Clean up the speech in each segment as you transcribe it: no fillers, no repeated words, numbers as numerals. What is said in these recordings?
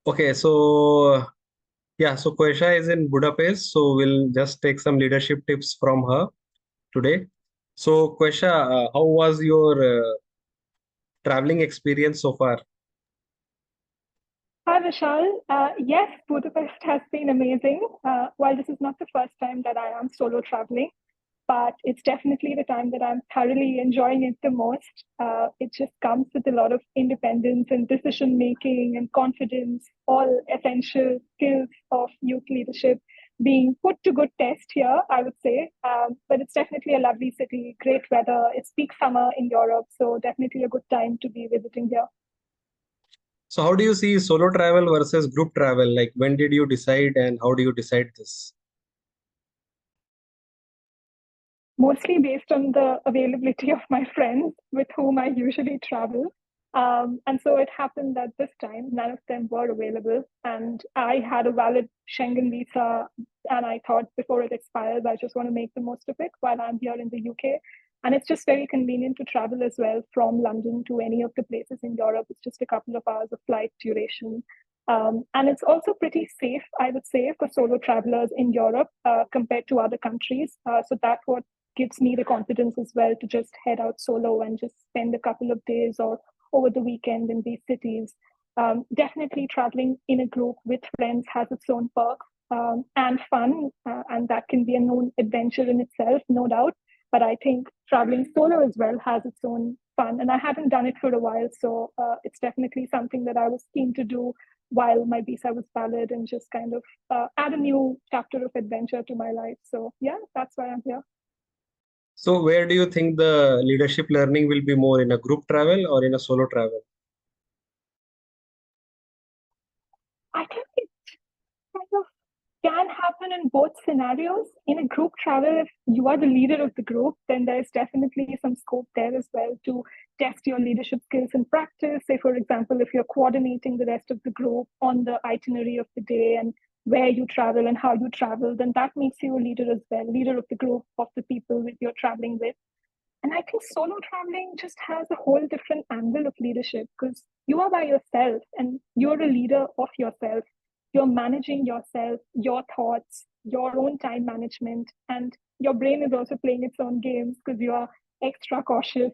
Okay, so yeah, so Koyesha is in Budapest, so we'll just take some leadership tips from her today. So Koyesha, how was your traveling experience so far? Hi, Vishal. Yes, Budapest has been amazing. While this is not the first time that I am solo traveling, but it's definitely the time that I'm thoroughly enjoying it the most. It just comes with a lot of independence and decision making and confidence, all essential skills of youth leadership being put to good test here, I would say. But it's definitely a lovely city, great weather. It's peak summer in Europe, so definitely a good time to be visiting here. So how do you see solo travel versus group travel? Like when did you decide and how do you decide this? Mostly based on the availability of my friends with whom I usually travel. And so it happened that this time none of them were available, and I had a valid Schengen visa. And I thought before it expires, I just want to make the most of it while I'm here in the UK. And it's just very convenient to travel as well from London to any of the places in Europe. It's just a couple of hours of flight duration. And it's also pretty safe, I would say, for solo travelers in Europe compared to other countries. So that's what gives me the confidence as well to just head out solo and just spend a couple of days or over the weekend in these cities. Definitely traveling in a group with friends has its own perks and fun, and that can be a known adventure in itself, no doubt. But I think traveling solo as well has its own fun, and I haven't done it for a while, so it's definitely something that I was keen to do while my visa was valid and just kind of add a new chapter of adventure to my life. So yeah, that's why I'm here. So where do you think the leadership learning will be more in a group travel or in a solo travel? I think it kind of can happen in both scenarios. In a group travel, if you are the leader of the group, then there's definitely some scope there as well to test your leadership skills in practice. Say, for example, if you're coordinating the rest of the group on the itinerary of the day and where you travel and how you travel, then that makes you a leader as well, leader of the group of the people that you're traveling with. And I think solo traveling just has a whole different angle of leadership because you are by yourself and you're a leader of yourself. You're managing yourself, your thoughts, your own time management, and your brain is also playing its own games because you are extra cautious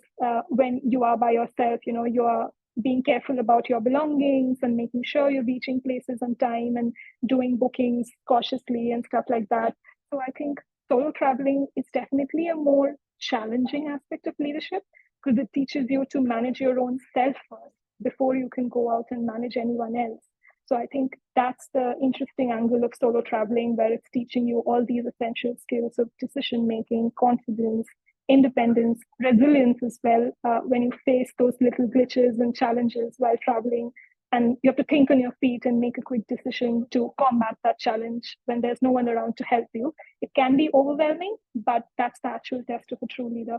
when you are by yourself. You know, you are being careful about your belongings and making sure you're reaching places on time and doing bookings cautiously and stuff like that. So I think solo traveling is definitely a more challenging aspect of leadership because it teaches you to manage your own self first before you can go out and manage anyone else. So I think that's the interesting angle of solo traveling, where it's teaching you all these essential skills of decision making, confidence, independence, resilience as well when you face those little glitches and challenges while traveling. And you have to think on your feet and make a quick decision to combat that challenge when there's no one around to help you. It can be overwhelming, but that's the actual test of a true leader.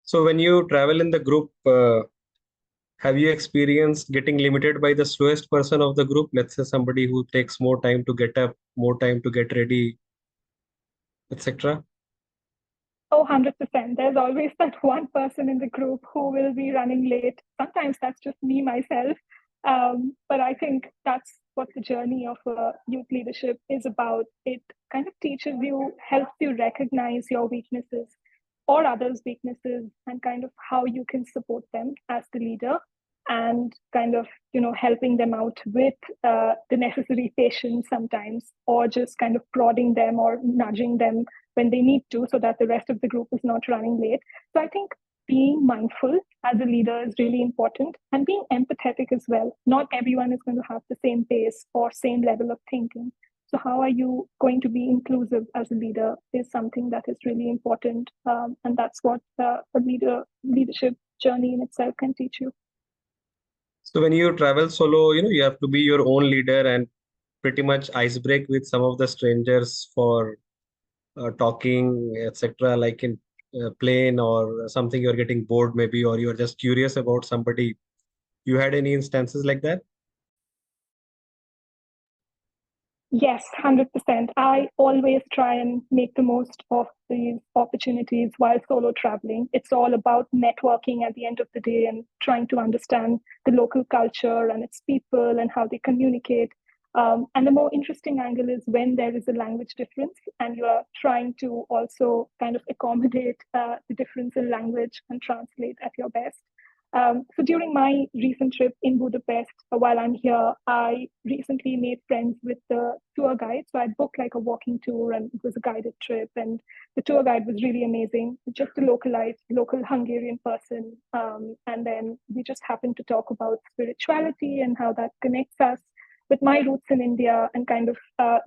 So when you travel in the group, have you experienced getting limited by the slowest person of the group? Let's say somebody who takes more time to get up, more time to get ready, etc. Oh, 100%. There's always that one person in the group who will be running late. Sometimes that's just me myself. But I think that's what the journey of youth leadership is about. It kind of teaches you, helps you recognize your weaknesses or others' weaknesses and kind of how you can support them as the leader and kind of, helping them out with the necessary patience sometimes or just kind of prodding them or nudging them when they need to so that the rest of the group is not running late. So I think being mindful as a leader is really important and being empathetic as well. Not everyone is going to have the same pace or same level of thinking. So how are you going to be inclusive as a leader is something that is really important. And that's what a leadership journey in itself can teach you. So when you travel solo, you have to be your own leader and pretty much ice break with some of the strangers for talking, etc. Like in plane or something, you're getting bored maybe, or you're just curious about somebody. You had any instances like that? Yes, 100%. I always try and make the most of these opportunities while solo traveling. It's all about networking at the end of the day and trying to understand the local culture and its people and how they communicate. And the more interesting angle is when there is a language difference and you are trying to also kind of accommodate the difference in language and translate at your best. So during my recent trip in Budapest, while I'm here, I recently made friends with the tour guide. So I booked like a walking tour and it was a guided trip. And the tour guide was really amazing, just a localized, local Hungarian person. And then we just happened to talk about spirituality and how that connects us with my roots in India and kind of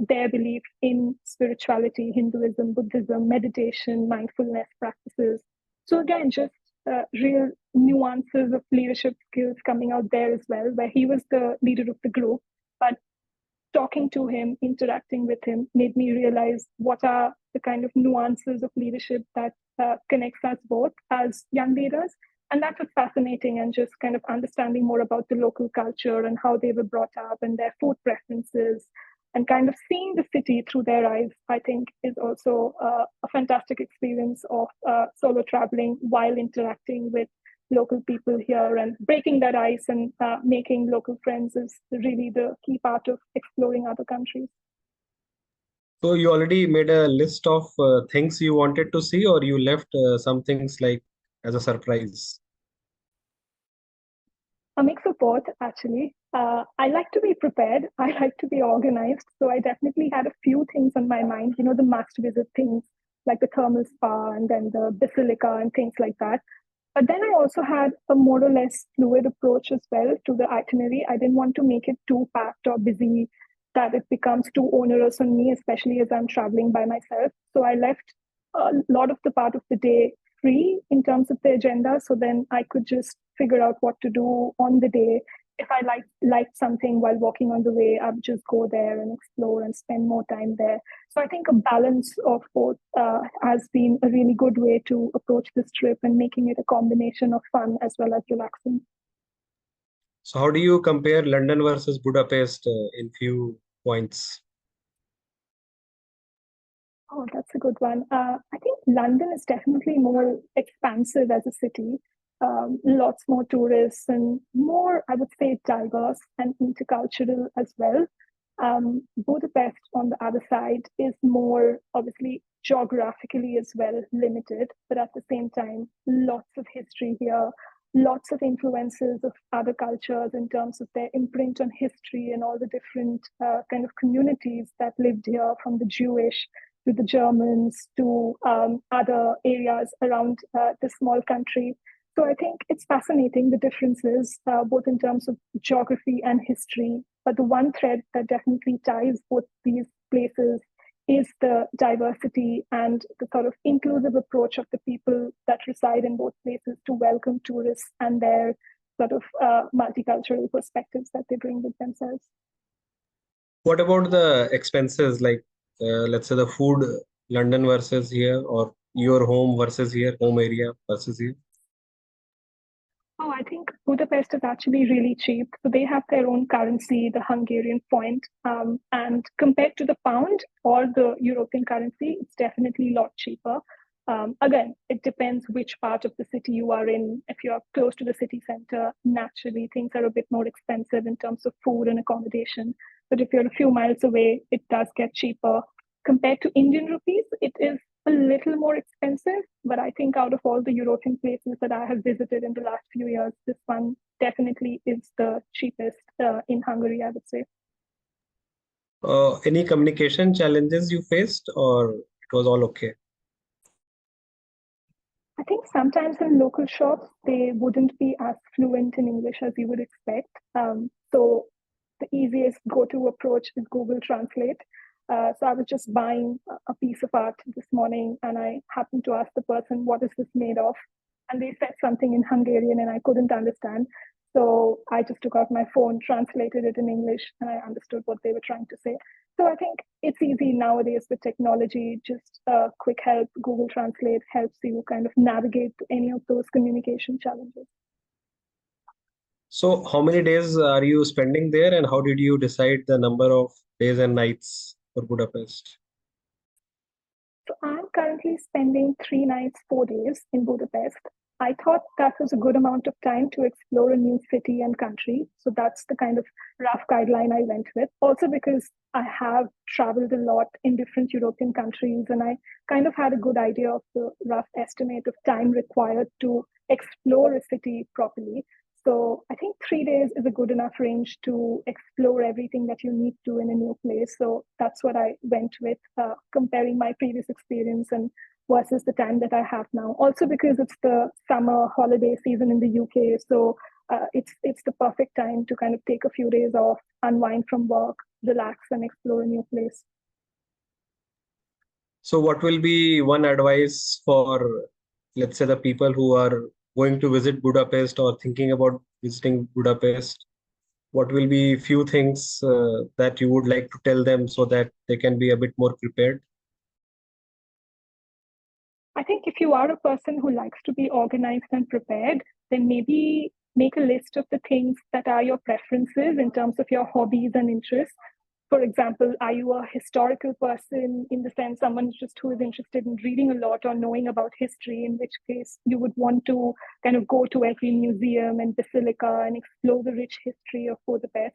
their belief in spirituality, Hinduism, Buddhism, meditation, mindfulness practices. So again, just real nuances of leadership skills coming out there as well, where he was the leader of the group. But talking to him, interacting with him, made me realize what are the kind of nuances of leadership that connects us both as young leaders. And that was fascinating, and just kind of understanding more about the local culture and how they were brought up and their food preferences and kind of seeing the city through their eyes, I think is also a fantastic experience of solo traveling while interacting with local people here, and breaking that ice and making local friends is really the key part of exploring other countries. So you already made a list of things you wanted to see, or you left some things like as a surprise? A mix of both, actually. I like to be prepared. I like to be organized. So I definitely had a few things on my mind, the must visit things like the thermal spa and then the basilica and things like that. But then I also had a more or less fluid approach as well to the itinerary. I didn't want to make it too packed or busy that it becomes too onerous on me, especially as I'm traveling by myself. So I left a lot of the part of the day free in terms of the agenda. So then I could just figure out what to do on the day. If I liked something while walking on the way, I would just go there and explore and spend more time there. So I think a balance of both has been a really good way to approach this trip and making it a combination of fun as well as relaxing. So how do you compare London versus Budapest in few points? Oh, that's a good one. I think London is definitely more expansive as a city. Lots more tourists and more, I would say, diverse and intercultural as well. Budapest, on the other side, is more obviously geographically as well limited, but at the same time, lots of history here, lots of influences of other cultures in terms of their imprint on history and all the different kind of communities that lived here, from the Jewish to the Germans to other areas around the small country. So I think it's fascinating the differences, both in terms of geography and history. But the one thread that definitely ties both these places is the diversity and the sort of inclusive approach of the people that reside in both places to welcome tourists and their sort of multicultural perspectives that they bring with themselves. What about the expenses, like let's say the food, London versus here, or your home versus here, home area versus here? Oh, I think Budapest is actually really cheap. So they have their own currency, the Hungarian forint. And compared to the pound or the European currency, it's definitely a lot cheaper. Again, it depends which part of the city you are in. If you're close to the city center, naturally things are a bit more expensive in terms of food and accommodation. But if you're a few miles away, it does get cheaper. Compared to Indian rupees, it is a little more expensive, but I think out of all the European places that I have visited in the last few years, this one definitely is the cheapest in Hungary, I would say. Any communication challenges you faced, or it was all okay? I think sometimes in local shops, they wouldn't be as fluent in English as you would expect. So the easiest go-to approach is Google Translate. So I was just buying a piece of art this morning, and I happened to ask the person, "What is this made of?" And they said something in Hungarian, and I couldn't understand. So I just took out my phone, translated it in English, and I understood what they were trying to say. So I think it's easy nowadays with technology. Just quick help, Google Translate helps you kind of navigate any of those communication challenges. So how many days are you spending there, and how did you decide the number of days and nights for Budapest? So I'm currently spending 3 nights, 4 days in Budapest. I thought that was a good amount of time to explore a new city and country. So that's the kind of rough guideline I went with. Also, because I have traveled a lot in different European countries, and I kind of had a good idea of the rough estimate of time required to explore a city properly. So I think 3 days is a good enough range to explore everything that you need to in a new place. So that's what I went with, comparing my previous experience and versus the time that I have now. Also because it's the summer holiday season in the UK, so it's the perfect time to kind of take a few days off, unwind from work, relax, and explore a new place. So what will be one advice for, let's say, the people who are going to visit Budapest or thinking about visiting Budapest? What will be few things that you would like to tell them so that they can be a bit more prepared? I think if you are a person who likes to be organized and prepared, then maybe make a list of the things that are your preferences in terms of your hobbies and interests. For example, are you a historical person, in the sense someone just who is interested in reading a lot or knowing about history, in which case you would want to kind of go to every museum and basilica and explore the rich history of Budapest?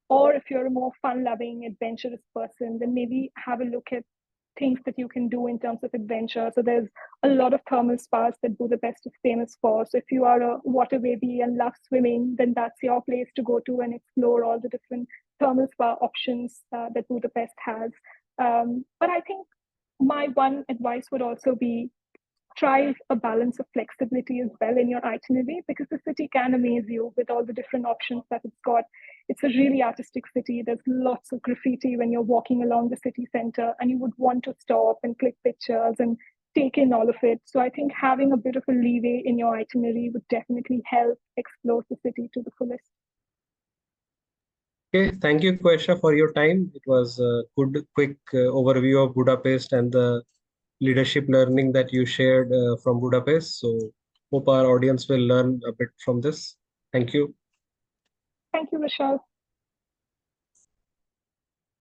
Or if you're a more fun loving, adventurous person, then maybe have a look at things that you can do in terms of adventure. So there's a lot of thermal spas that Budapest is famous for. So if you are a water baby and love swimming, then that's your place to go to and explore all the different thermal spa options that Budapest has. But I think my one advice would also be try a balance of flexibility as well in your itinerary, because the city can amaze you with all the different options that it's got. It's a really artistic city. There's lots of graffiti when you're walking along the city center, and you would want to stop and click pictures and take in all of it. So I think having a bit of a leeway in your itinerary would definitely help explore the city to the fullest. Okay, thank you, Koyesha, for your time. It was a good, quick overview of Budapest and the leadership learning that you shared from Budapest. So, hope our audience will learn a bit from this. Thank you. Thank you, Vishal.